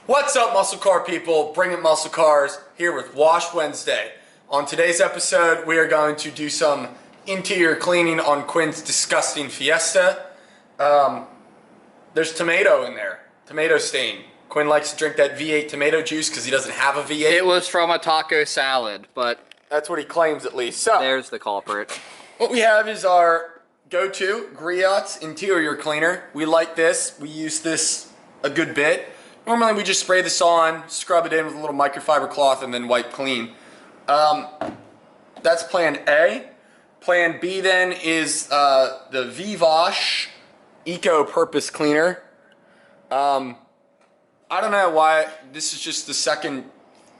What's up, muscle car people? Bring It Muscle Cars here with Wash Wednesday. On today's episode, we are going to do some interior cleaning on Quinn's disgusting Fiesta. There's tomato in there, tomato stain. Quinn likes to drink that V8 tomato juice because he doesn't have a V8. It was from a taco salad, but that's what he claims at least. So there's the culprit. what we have is our go-to Griot's interior cleaner. We like this. We use this a good bit. Normally we just spray this on, scrub it in with a little microfiber cloth, and then wipe clean. That's plan A. Plan B then is the Vivosh Eco Purpose Cleaner. I don't know why, this is just the second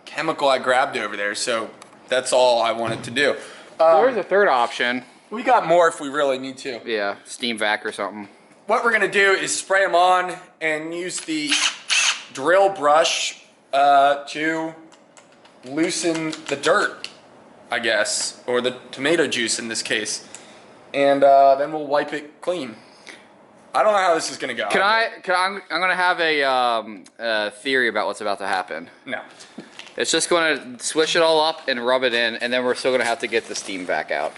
chemical I grabbed over there, so that's all I wanted to do. There's a third option. We got more if we really need to. Yeah, steam vac or something. What we're gonna do is spray them on and use the drill brush to loosen the dirt, I guess, or the tomato juice in this case, and then we'll wipe it clean. I don't know how this is gonna go. I'm gonna have a theory about what's about to happen. No. It's just gonna switch it all up and rub it in, and then we're still gonna have to get the steam vac out.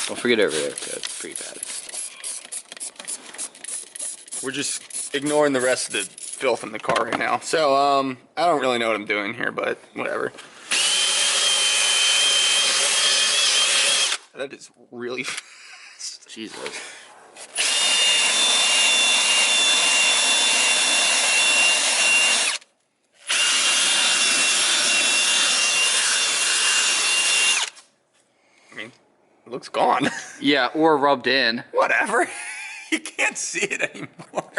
Don't forget over there, that's pretty bad. We're just ignoring the rest of the filth in the car right now. So, I don't really know what I'm doing here, but whatever. That is really fast. Jesus. I mean, it looks gone. Yeah, or rubbed in. Whatever. You can't see it anymore.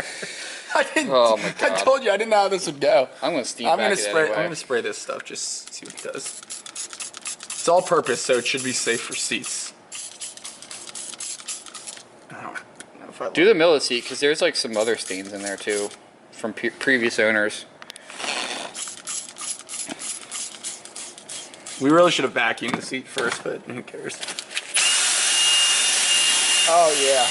I didn't. Oh my God. I told you I didn't know how this would go. I'm gonna steam vac it spray. anyway. I'm gonna spray this stuff. Just see what it does. It's all purpose, so it should be safe for seats. I don't know if I Do the middle of the seat, because there's like some other stains in there too, from previous owners. We really should have vacuumed the seat first, but who cares? Oh yeah.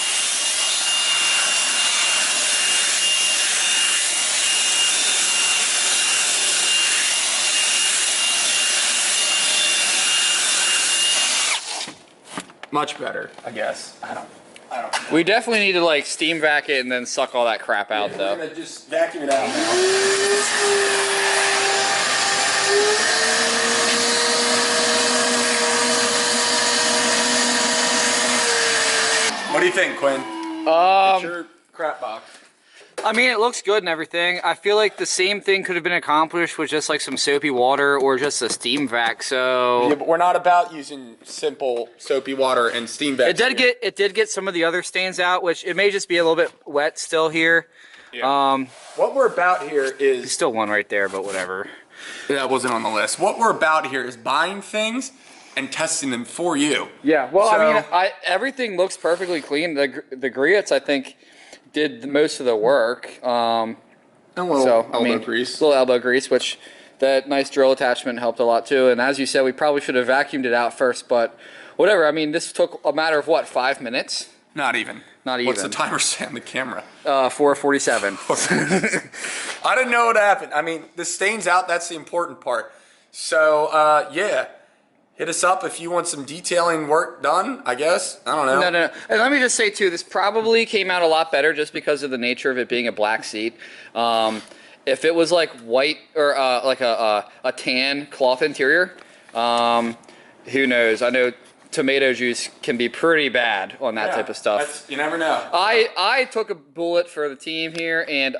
Much better, I guess. I don't know. We definitely need to like steam vac it and then suck all that crap out though. We're gonna just vacuum it out now. What do you think, Quinn? It's your crap box. I mean, it looks good and everything. I feel like the same thing could have been accomplished with just like some soapy water or just a steam vac. So yeah, but we're not about using simple soapy water and steam vac. it did get some of the other stains out, which it may just be a little bit wet still here. Yeah. What we're about here There's is still one right there, but whatever. that wasn't on the list. What we're about here is buying things and testing them for you. Yeah. Well, So- I mean, everything looks perfectly clean. The Griots, I think, did most of the work. And a little elbow grease. Little elbow grease, which that nice drill attachment helped a lot too. And as you said, we probably should have vacuumed it out first, but whatever. I mean, this took a matter of what, 5 minutes? Not even. Not What's even. the timer say on the camera? 4:47. I didn't know what happened. I mean, the stain's out. That's the important part. So, yeah. Hit us up if you want some detailing work done, I guess. I don't know. No. And let me just say too, this probably came out a lot better just because of the nature of it being a black seat. If it was like white or like a tan cloth interior, who knows? I know tomato juice can be pretty bad on that type of stuff. You never know. I took a bullet for the team here and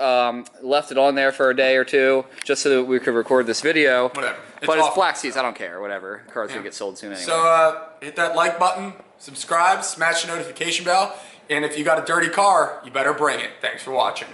left it on there for a day or two just so that we could record this video. Whatever. But it's black seats, I don't care, whatever. Car's gonna get sold soon anyway. So hit that like button, subscribe, smash the notification bell, and if you got a dirty car, you better bring it. Thanks for watching.